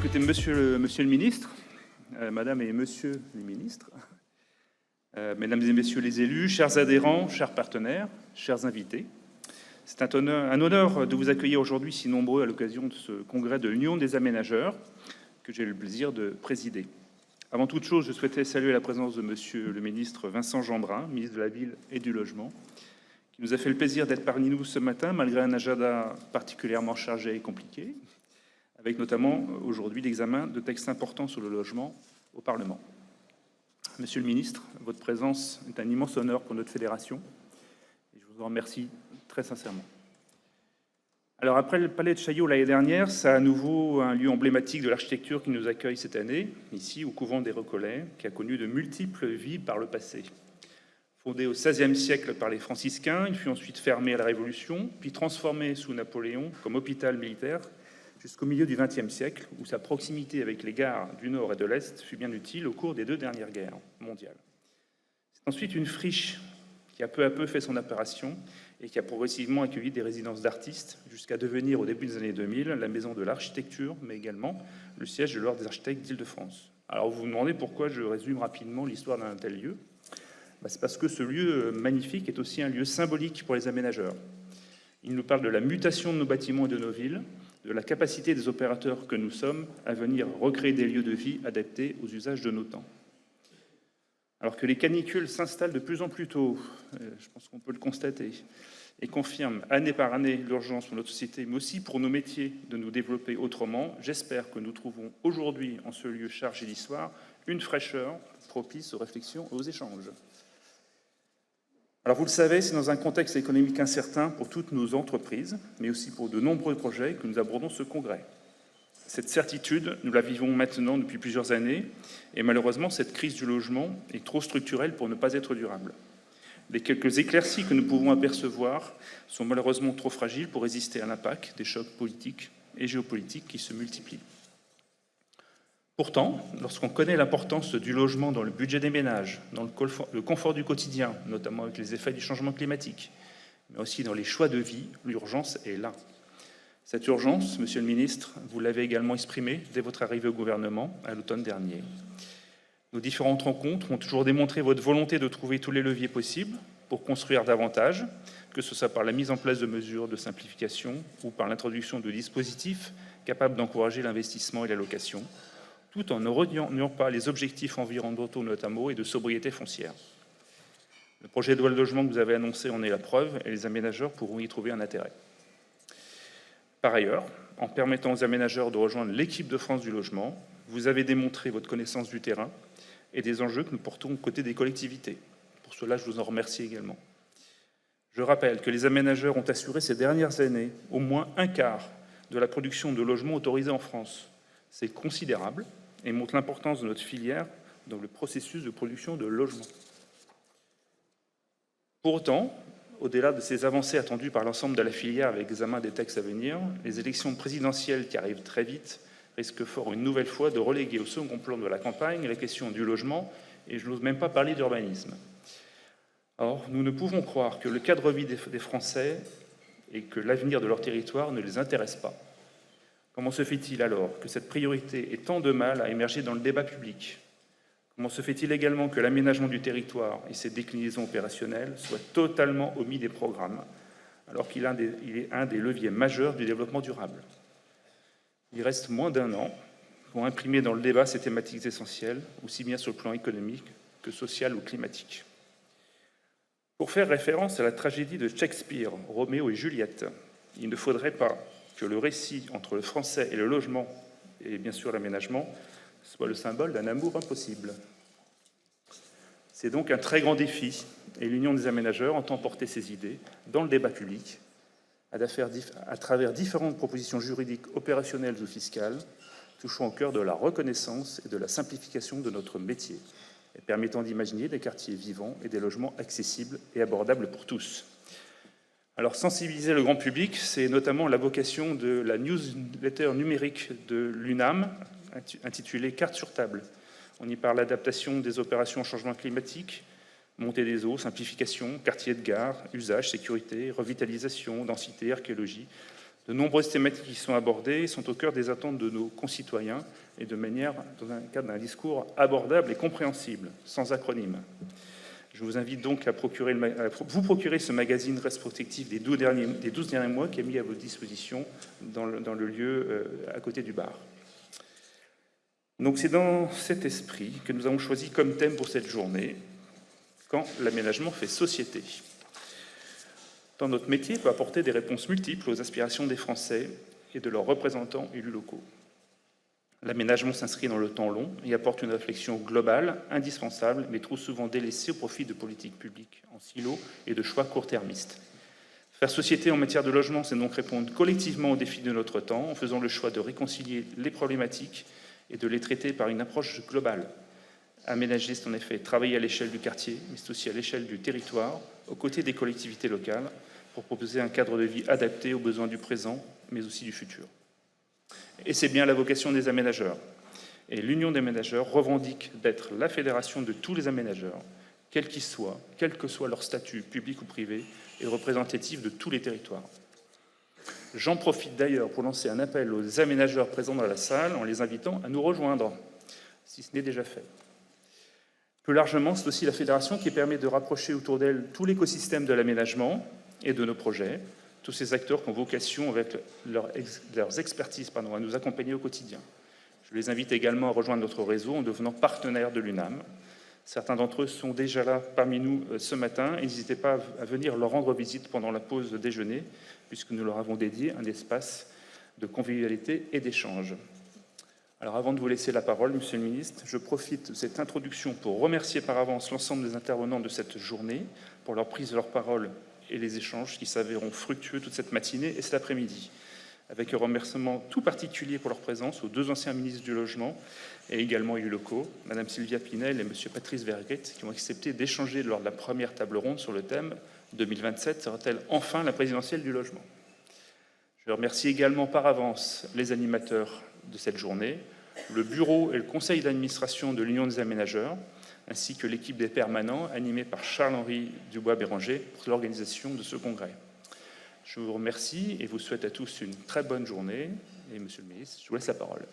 écoutez, monsieur le ministre, madame et monsieur les ministres, mesdames et messieurs les élus, chers adhérents, chers partenaires, chers invités, c'est un honneur de vous accueillir aujourd'hui si nombreux à l'occasion de ce congrès de l'Union des aménageurs que j'ai le plaisir de présider. Avant toute chose, je souhaitais saluer la présence de monsieur le ministre Vincent Jeanbrun, ministre de la Ville et du Logement, qui nous a fait le plaisir d'être parmi nous ce matin, malgré un agenda particulièrement chargé et compliqué, avec notamment aujourd'hui l'examen de textes importants sur le logement au Parlement. Monsieur le ministre, votre présence est un immense honneur pour notre fédération et je vous en remercie très sincèrement. Alors après le Palais de Chaillot l'année dernière, c'est à nouveau un lieu emblématique de l'architecture qui nous accueille cette année, ici au couvent des Recollets, qui a connu de multiples vies par le passé. Fondé au XVIe siècle par les franciscains, il fut ensuite fermé à la Révolution, puis transformé sous Napoléon comme hôpital militaire, jusqu'au milieu du XXe siècle, où sa proximité avec les gares du Nord et de l'Est fut bien utile au cours des 2 dernières guerres mondiales. C'est ensuite une friche qui a peu à peu fait son apparition et qui a progressivement accueilli des résidences d'artistes, jusqu'à devenir au début des années 2000 la maison de l'architecture, mais également le siège de l'Ordre des architectes d'Île-de-France. Alors vous vous demandez pourquoi je résume rapidement l'histoire d'un tel lieu. C'est parce que ce lieu magnifique est aussi un lieu symbolique pour les aménageurs. Il nous parle de la mutation de nos bâtiments et de nos villes, de la capacité des opérateurs que nous sommes à venir recréer des lieux de vie adaptés aux usages de nos temps. Alors que les canicules s'installent de plus en plus tôt, je pense qu'on peut le constater, et confirment année par année l'urgence pour notre société, mais aussi pour nos métiers de nous développer autrement, j'espère que nous trouvons aujourd'hui, en ce lieu chargé d'histoire, une fraîcheur propice aux réflexions et aux échanges. Alors vous le savez, c'est dans un contexte économique incertain pour toutes nos entreprises, mais aussi pour de nombreux projets que nous abordons ce congrès. Cette certitude, nous la vivons maintenant depuis plusieurs années, et malheureusement, cette crise du logement est trop structurelle pour ne pas être durable. Les quelques éclaircies que nous pouvons apercevoir sont malheureusement trop fragiles pour résister à l'impact des chocs politiques et géopolitiques qui se multiplient. Pourtant, lorsqu'on connaît l'importance du logement dans le budget des ménages, dans le confort du quotidien, notamment avec les effets du changement climatique, mais aussi dans les choix de vie, l'urgence est là. Cette urgence, monsieur le ministre, vous l'avez également exprimée dès votre arrivée au gouvernement à l'automne dernier. Nos différentes rencontres ont toujours démontré votre volonté de trouver tous les leviers possibles pour construire davantage, que ce soit par la mise en place de mesures de simplification ou par l'introduction de dispositifs capables d'encourager l'investissement et la location, tout en ne reniant pas les objectifs environnementaux notamment et de sobriété foncière. Le projet de loi de logement que vous avez annoncé en est la preuve et les aménageurs pourront y trouver un intérêt. Par ailleurs, en permettant aux aménageurs de rejoindre l'équipe de France du logement, vous avez démontré votre connaissance du terrain et des enjeux que nous portons aux côtés des collectivités. Pour cela, je vous en remercie également. Je rappelle que les aménageurs ont assuré ces dernières années au moins un quart de la production de logements autorisés en France. C'est considérable et montre l'importance de notre filière dans le processus de production de logements. Pour autant, au-delà de ces avancées attendues par l'ensemble de la filière avec l'examen des textes à venir, les élections présidentielles qui arrivent très vite risquent fort une nouvelle fois de reléguer au second plan de la campagne la question du logement, et je n'ose même pas parler d'urbanisme. Or, nous ne pouvons croire que le cadre de vie des Français et que l'avenir de leur territoire ne les intéresse pas. Comment se fait-il alors que cette priorité ait tant de mal à émerger dans le débat public? Comment se fait-il également que l'aménagement du territoire et ses déclinaisons opérationnelles soient totalement omis des programmes, alors qu'il est un des leviers majeurs du développement durable? Il reste moins d'un an pour imprimer dans le débat ces thématiques essentielles, aussi bien sur le plan économique que social ou climatique. Pour faire référence à la tragédie de Shakespeare, Roméo et Juliette, il ne faudrait pas que le récit entre le français et le logement, et bien sûr l'aménagement, soit le symbole d'un amour impossible. C'est donc un très grand défi, et l'Union des aménageurs entend porter ses idées dans le débat public, à travers différentes propositions juridiques, opérationnelles ou fiscales, touchant au cœur de la reconnaissance et de la simplification de notre métier, et permettant d'imaginer des quartiers vivants et des logements accessibles et abordables pour tous. Alors, sensibiliser le grand public, c'est notamment la vocation de la newsletter numérique de l'UNAM, intitulée « Carte sur table ». On y parle d'adaptation des opérations au changement climatique, montée des eaux, simplification, quartier de gare, usage, sécurité, revitalisation, densité, archéologie, De nombreuses thématiques qui sont abordées sont au cœur des attentes de nos concitoyens et dans un cadre d'un discours abordable et compréhensible, sans acronyme. Je vous invite donc à vous procurer ce magazine rétrospectif des 12 derniers mois qui est mis à votre disposition dans le lieu à côté du bar. Donc c'est dans cet esprit que nous avons choisi comme thème pour cette journée « Quand l'aménagement fait société ». Dans notre métier, peut apporter des réponses multiples aux aspirations des Français et de leurs représentants élus locaux. L'aménagement s'inscrit dans le temps long et apporte une réflexion globale, indispensable, mais trop souvent délaissée au profit de politiques publiques en silo et de choix court-termistes. Faire société en matière de logement, c'est donc répondre collectivement aux défis de notre temps, en faisant le choix de réconcilier les problématiques et de les traiter par une approche globale. Aménager, c'est en effet travailler à l'échelle du quartier, mais c'est aussi à l'échelle du territoire, aux côtés des collectivités locales, pour proposer un cadre de vie adapté aux besoins du présent, mais aussi du futur. Et c'est bien la vocation des aménageurs. Et l'Union des aménageurs revendique d'être la fédération de tous les aménageurs, quels qu'ils soient, quel que soit leur statut, public ou privé, et représentatif de tous les territoires. J'en profite d'ailleurs pour lancer un appel aux aménageurs présents dans la salle en les invitant à nous rejoindre, si ce n'est déjà fait. Plus largement, c'est aussi la fédération qui permet de rapprocher autour d'elle tout l'écosystème de l'aménagement et de nos projets, tous ces acteurs qui ont vocation, avec leurs expertises, à nous accompagner au quotidien. Je les invite également à rejoindre notre réseau en devenant partenaires de l'UNAM. Certains d'entre eux sont déjà là parmi nous ce matin. N'hésitez pas à venir leur rendre visite pendant la pause déjeuner, puisque nous leur avons dédié un espace de convivialité et d'échange. Alors avant de vous laisser la parole, Monsieur le Ministre, je profite de cette introduction pour remercier par avance l'ensemble des intervenants de cette journée pour leur prise de leur parole et les échanges qui s'avéreront fructueux toute cette matinée et cet après-midi, avec un remerciement tout particulier pour leur présence aux deux anciens ministres du Logement et également élus locaux, Madame Sylvia Pinel et Monsieur Patrice Vergret, qui ont accepté d'échanger lors de la première table ronde sur le thème « 2027 sera-t-elle enfin la présidentielle du logement ?» Je remercie également par avance les animateurs de cette journée, le bureau et le conseil d'administration de l'Union des aménageurs, ainsi que l'équipe des permanents animée par Charles-Henri Dubois-Béranger pour l'organisation de ce congrès. Je vous remercie et vous souhaite à tous une très bonne journée. Et Monsieur le Ministre, je vous laisse la parole.